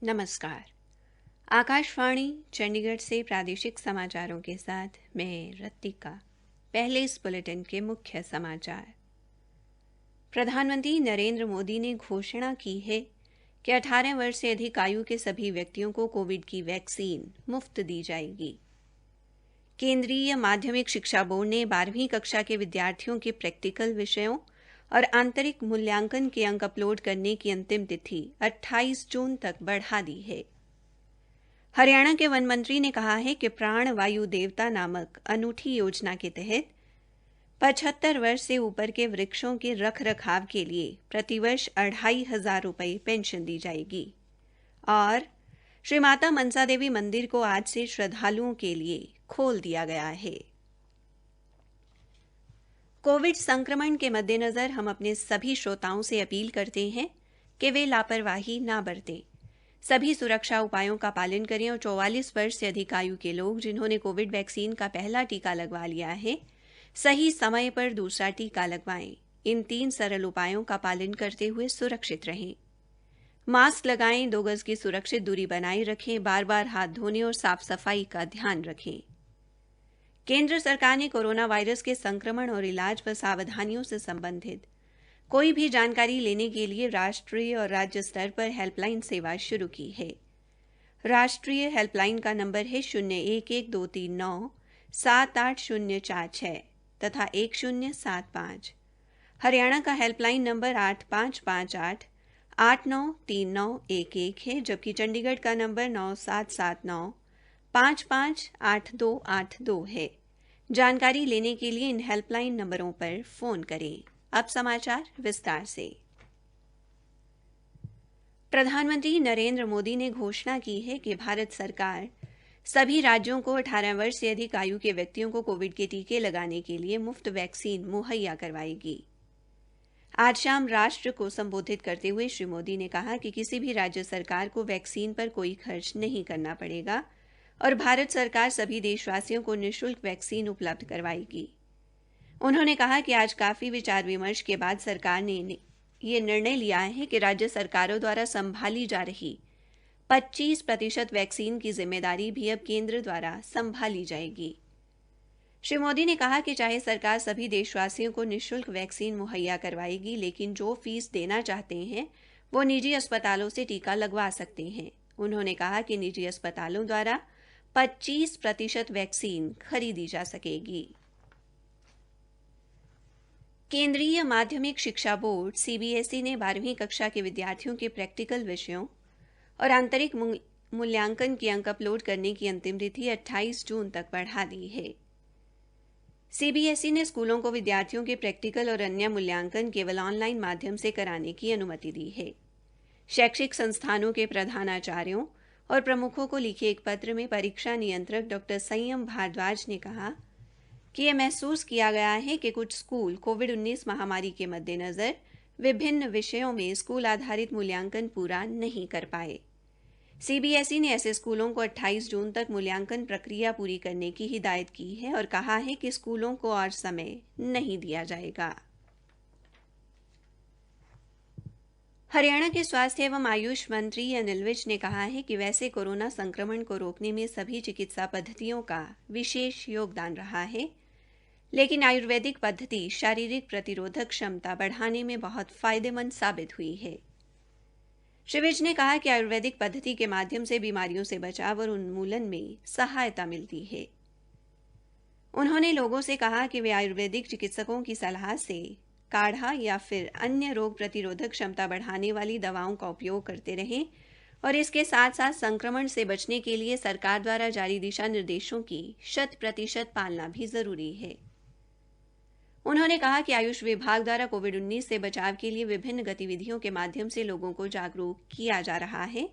नमस्कार। आकाशवाणी चंडीगढ़ से प्रादेशिक समाचारों के साथ मैं रत्तिका। पहले इस बुलेटिन के मुख्य समाचार। प्रधानमंत्री नरेंद्र मोदी ने घोषणा की है कि 18 वर्ष से अधिक आयु के सभी व्यक्तियों को कोविड की वैक्सीन मुफ्त दी जाएगी। केंद्रीय माध्यमिक शिक्षा बोर्ड ने 12वीं कक्षा के विद्यार्थियों के प्रैक्टिकल विषयों और आंतरिक मूल्यांकन के अंक अपलोड करने की अंतिम तिथि 28 जून तक बढ़ा दी है। हरियाणा के वन मंत्री ने कहा है कि प्राण वायु देवता नामक अनूठी योजना के तहत 75 वर्ष से ऊपर के वृक्षों के रख रखाव के लिए प्रतिवर्ष 2500 रुपये पेंशन दी जाएगी। और श्री माता मनसा देवी मंदिर को आज से श्रद्धालुओं के लिए खोल दिया गया है। कोविड संक्रमण के मद्देनजर हम अपने सभी श्रोताओं से अपील करते हैं कि वे लापरवाही न बरतें। सभी सुरक्षा उपायों का पालन करें और 44 वर्ष से अधिक आयु के लोग जिन्होंने कोविड वैक्सीन का पहला टीका लगवा लिया है, सही समय पर दूसरा टीका लगवाएं। इन 3 सरल उपायों का पालन करते हुए सुरक्षित रहें। मास्क लगाएं, 2 गज की सुरक्षित दूरी बनाए रखें, बार-बार हाथ धोने और साफ सफाई का ध्यान रखें। केंद्र सरकार ने कोरोना वायरस के संक्रमण और इलाज व सावधानियों से संबंधित कोई भी जानकारी लेने के लिए राष्ट्रीय और राज्य स्तर पर हेल्पलाइन सेवा शुरू की है। राष्ट्रीय हेल्पलाइन का नंबर है 011239780046 तथा 1075। हरियाणा का हेल्पलाइन नंबर 8558-893911 है, जबकि चंडीगढ़ का नंबर 9779558282 है। जानकारी लेने के लिए इन हेल्पलाइन नंबरों पर फोन करें। अब समाचार विस्तार से। प्रधानमंत्री नरेंद्र मोदी ने घोषणा की है कि भारत सरकार सभी राज्यों को 18 वर्ष से अधिक आयु के व्यक्तियों को कोविड के टीके लगाने के लिए मुफ्त वैक्सीन मुहैया करवाएगी। आज शाम राष्ट्र को संबोधित करते हुए श्री मोदी ने कहा कि किसी भी राज्य सरकार को वैक्सीन पर कोई खर्च नहीं करना पड़ेगा और भारत सरकार सभी देशवासियों को निःशुल्क वैक्सीन उपलब्ध करवाएगी। उन्होंने कहा कि आज काफी विचार विमर्श के बाद सरकार ने यह निर्णय लिया है कि राज्य सरकारों द्वारा संभाली जा रही 25% वैक्सीन की जिम्मेदारी भी अब केंद्र द्वारा संभाली जाएगी। श्री मोदी ने कहा कि चाहे सरकार सभी देशवासियों को निःशुल्क वैक्सीन मुहैया करवाएगी, लेकिन जो फीस देना चाहते हैं वो निजी अस्पतालों से टीका लगवा सकते हैं। उन्होंने कहा कि निजी अस्पतालों द्वारा 25% वैक्सीन खरीदी जा सकेगी। केंद्रीय माध्यमिक शिक्षा बोर्ड सीबीएसई ने 12वीं कक्षा के विद्यार्थियों के प्रैक्टिकल विषयों और आंतरिक मूल्यांकन के अंक अपलोड करने की अंतिम तिथि 28 जून तक बढ़ा दी है। सीबीएसई ने स्कूलों को विद्यार्थियों के प्रैक्टिकल और अन्य मूल्यांकन केवल ऑनलाइन माध्यम से कराने की अनुमति दी है। शैक्षिक संस्थानों के प्रधानाचार्यों और प्रमुखों को लिखे एक पत्र में परीक्षा नियंत्रक डॉ. संयम भारद्वाज ने कहा कि यह महसूस किया गया है कि कुछ स्कूल कोविड-19 महामारी के मद्देनजर विभिन्न विषयों में स्कूल आधारित मूल्यांकन पूरा नहीं कर पाए। सीबीएसई ने ऐसे स्कूलों को 28 जून तक मूल्यांकन प्रक्रिया पूरी करने की हिदायत की है और कहा है कि स्कूलों को और समय नहीं दिया जाएगा। हरियाणा के स्वास्थ्य एवं आयुष मंत्री अनिल विज ने कहा है कि वैसे कोरोना संक्रमण को रोकने में सभी चिकित्सा पद्धतियों का विशेष योगदान रहा है, लेकिन आयुर्वेदिक पद्धति शारीरिक प्रतिरोधक क्षमता बढ़ाने में बहुत फायदेमंद साबित हुई है। श्री विज ने कहा कि आयुर्वेदिक पद्धति के माध्यम से बीमारियों से बचाव और उन्मूलन में सहायता मिलती है। उन्होंने लोगों से कहा कि वे आयुर्वेदिक चिकित्सकों की सलाह से काढ़ा या फिर अन्य रोग प्रतिरोधक क्षमता बढ़ाने वाली दवाओं का उपयोग करते रहें और इसके साथ साथ संक्रमण से बचने के लिए सरकार द्वारा जारी दिशा निर्देशों की 100% पालना भी जरूरी है। उन्होंने कहा कि आयुष विभाग द्वारा कोविड-19 से बचाव के लिए विभिन्न गतिविधियों के माध्यम से लोगों को जागरूक किया जा रहा है।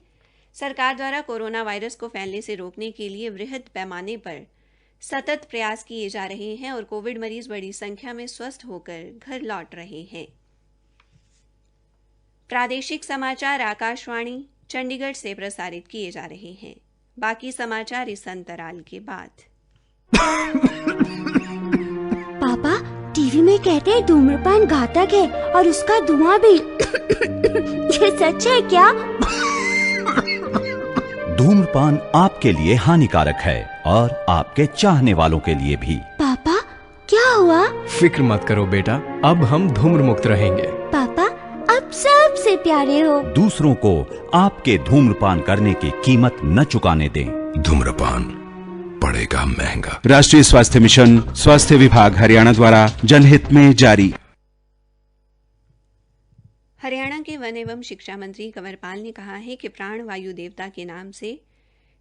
सरकार द्वारा कोरोना वायरस को फैलने से रोकने के लिए वृहद पैमाने पर सतत प्रयास किए जा रहे हैं और कोविड मरीज बड़ी संख्या में स्वस्थ होकर घर लौट रहे हैं। प्रादेशिक समाचार आकाशवाणी चंडीगढ़ से प्रसारित किए जा रहे हैं। बाकी समाचार इस अंतराल के बाद। पापा, टीवी में कहते हैं धूम्रपान घातक है और उसका धुआं भी। ये सच है क्या? धूम्रपान आपके लिए हानिकारक है और आपके चाहने वालों के लिए भी। पापा क्या हुआ? फिक्र मत करो बेटा, अब हम धूम्र मुक्त रहेंगे। पापा अब सबसे प्यारे हो। दूसरों को आपके धूम्रपान करने की कीमत न चुकाने दें। धूम्रपान पड़ेगा महंगा। राष्ट्रीय स्वास्थ्य मिशन, स्वास्थ्य विभाग हरियाणा द्वारा जनहित में जारी। हरियाणा के वन एवं शिक्षा मंत्री कंवरपाल ने कहा है कि प्राण वायु देवता के नाम से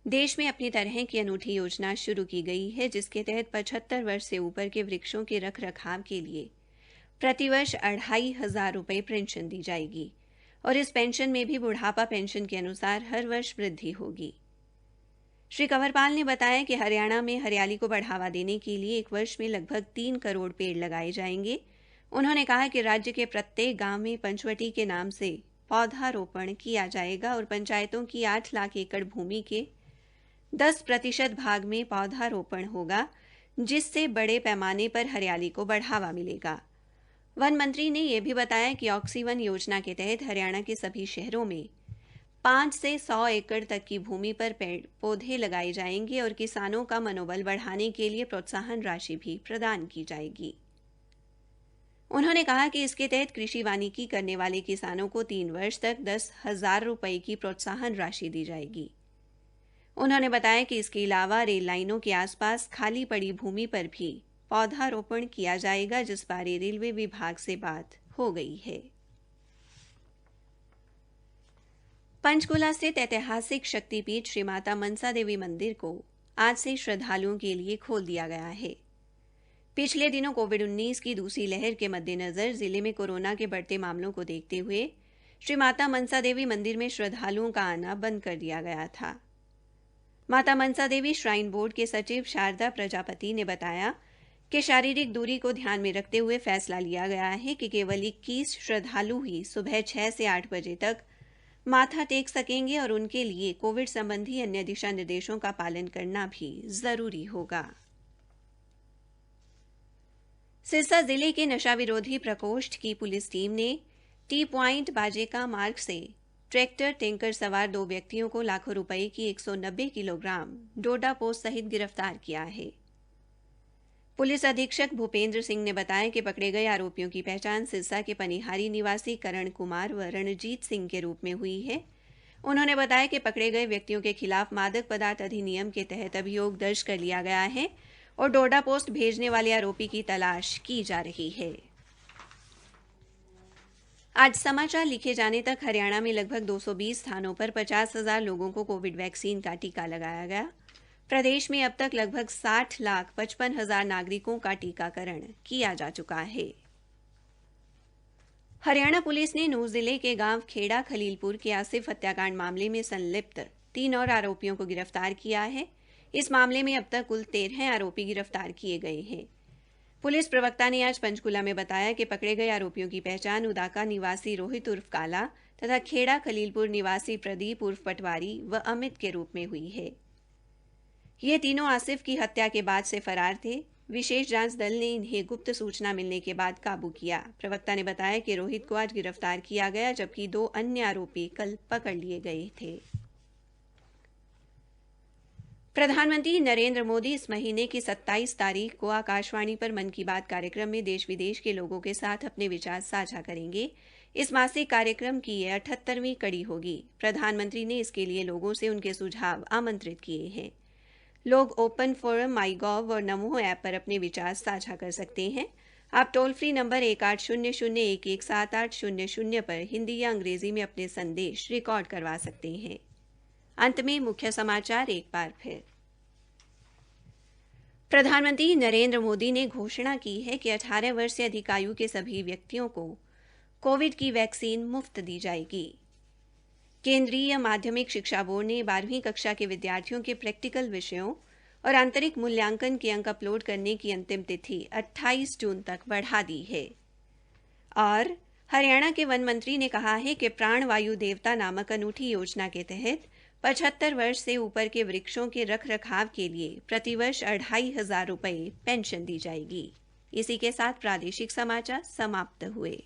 देश में अपनी तरह की अनूठी योजना शुरू की गई है, जिसके तहत 75 वर्ष से ऊपर के वृक्षों के रख रखाव के लिए प्रतिवर्ष 2500 रुपये पेंशन दी जाएगी और इस पेंशन में भी बुढ़ापा पेंशन के अनुसार हर वर्ष वृद्धि होगी। श्री कंवरपाल ने बताया कि हरियाणा में हरियाली को बढ़ावा देने के लिए एक वर्ष में लगभग 3 करोड़ पेड़ लगाए जाएंगे। उन्होंने कहा कि राज्य के प्रत्येक गांव में पंचवटी के नाम से पौधारोपण किया जाएगा और पंचायतों की 8 लाख एकड़ भूमि के 10% भाग में पौधारोपण होगा, जिससे बड़े पैमाने पर हरियाली को बढ़ावा मिलेगा। वन मंत्री ने यह भी बताया कि ऑक्सीवन योजना के तहत हरियाणा के सभी शहरों में 5 से 100 एकड़ तक की भूमि पर पेड़ पौधे लगाए जाएंगे और किसानों का मनोबल बढ़ाने के लिए प्रोत्साहन राशि भी प्रदान की जाएगी। उन्होंने कहा कि इसके तहत कृषि वानिकी करने वाले किसानों को 3 वर्ष तक 10,000 रुपये की प्रोत्साहन राशि दी जाएगी। उन्होंने बताया कि इसके अलावा रेल लाइनों के आसपास खाली पड़ी भूमि पर भी पौधारोपण किया जाएगा, जिस बारे रेलवे विभाग से बात हो गई है। पंचकुला स्थित ऐतिहासिक शक्तिपीठ श्री माता मनसा देवी मंदिर को आज से श्रद्धालुओं के लिए खोल दिया गया है। पिछले दिनों कोविड-19 की दूसरी लहर के मद्देनजर जिले में कोरोना के बढ़ते मामलों को देखते हुए श्री माता मनसा देवी मंदिर में श्रद्धालुओं का आना बंद कर दिया गया था। माता मनसा देवी श्राइन बोर्ड के सचिव शारदा प्रजापति ने बताया कि शारीरिक दूरी को ध्यान में रखते हुए फैसला लिया गया है कि केवल 21 श्रद्धालु ही सुबह 6 से 8 बजे तक माथा टेक सकेंगे और उनके लिए कोविड संबंधी अन्य दिशा निर्देशों का पालन करना भी जरूरी होगा। सिरसा जिले के नशा विरोधी प्रकोष्ठ की पुलिस टीम ने टी पॉइंट बाजेका मार्ग से ट्रैक्टर टैंकर सवार 2 व्यक्तियों को लाखों रुपए की 190 किलोग्राम डोडा पोस्ट सहित गिरफ्तार किया है। पुलिस अधीक्षक भूपेंद्र सिंह ने बताया कि पकड़े गए आरोपियों की पहचान सिरसा के पनिहारी निवासी करण कुमार व रणजीत सिंह के रूप में हुई है। उन्होंने बताया कि पकड़े गए व्यक्तियों के खिलाफ मादक पदार्थ अधिनियम के तहत अभियोग दर्ज कर लिया गया है और डोडा पोस्ट भेजने वाले आरोपी की तलाश की जा रही है। आज समाचार लिखे जाने तक हरियाणा में लगभग 220 स्थानों पर 50,000 लोगों को कोविड वैक्सीन का टीका लगाया गया। प्रदेश में अब तक लगभग 60,55,000 नागरिकों का टीकाकरण किया जा चुका है। हरियाणा पुलिस ने नूंह जिले के गांव खेड़ा खलीलपुर के आसिफ हत्याकांड मामले में संलिप्त 3 और आरोपियों को गिरफ्तार किया है। इस मामले में अब तक कुल 13 आरोपी गिरफ्तार किए गए हैं। पुलिस प्रवक्ता ने आज पंचकुला में बताया कि पकड़े गए आरोपियों की पहचान उदाका निवासी रोहित उर्फ काला तथा खेड़ा खलीलपुर निवासी प्रदीप उर्फ पटवारी व अमित के रूप में हुई है। ये तीनों आसिफ की हत्या के बाद से फरार थे। विशेष जांच दल ने इन्हें गुप्त सूचना मिलने के बाद काबू किया। प्रवक्ता ने बताया कि रोहित को आज गिरफ्तार किया गया, जबकि 2 अन्य आरोपी कल पकड़ लिए गए थे। प्रधानमंत्री नरेंद्र मोदी इस महीने की 27 तारीख को आकाशवाणी पर मन की बात कार्यक्रम में देश विदेश के लोगों के साथ अपने विचार साझा करेंगे। इस मासिक कार्यक्रम की यह 78वीं कड़ी होगी। प्रधानमंत्री ने इसके लिए लोगों से उनके सुझाव आमंत्रित किए हैं। लोग ओपन फोरम, माईगॉव और नमो ऐप पर अपने विचार साझा कर सकते हैं। आप टोल फ्री नंबर 1800117800 पर हिंदी या अंग्रेजी में अपने संदेश रिकॉर्ड करवा सकते हैं। अंत में मुख्य समाचार एक बार फिर। प्रधानमंत्री नरेंद्र मोदी ने घोषणा की है कि 18 वर्ष से अधिक आयु के सभी व्यक्तियों को कोविड की वैक्सीन मुफ्त दी जाएगी। केंद्रीय माध्यमिक शिक्षा बोर्ड ने 12वीं कक्षा के विद्यार्थियों के प्रैक्टिकल विषयों और आंतरिक मूल्यांकन के अंक अपलोड करने की अंतिम तिथि 28 जून तक बढ़ा दी है। और हरियाणा के वन मंत्री ने कहा है कि प्राण वायु देवता नामक अनूठी योजना के तहत 75 वर्ष से ऊपर के वृक्षों के रख रखाव के लिए प्रतिवर्ष 2500 रुपये पेंशन दी जाएगी। इसी के साथ प्रादेशिक समाचार समाप्त हुए।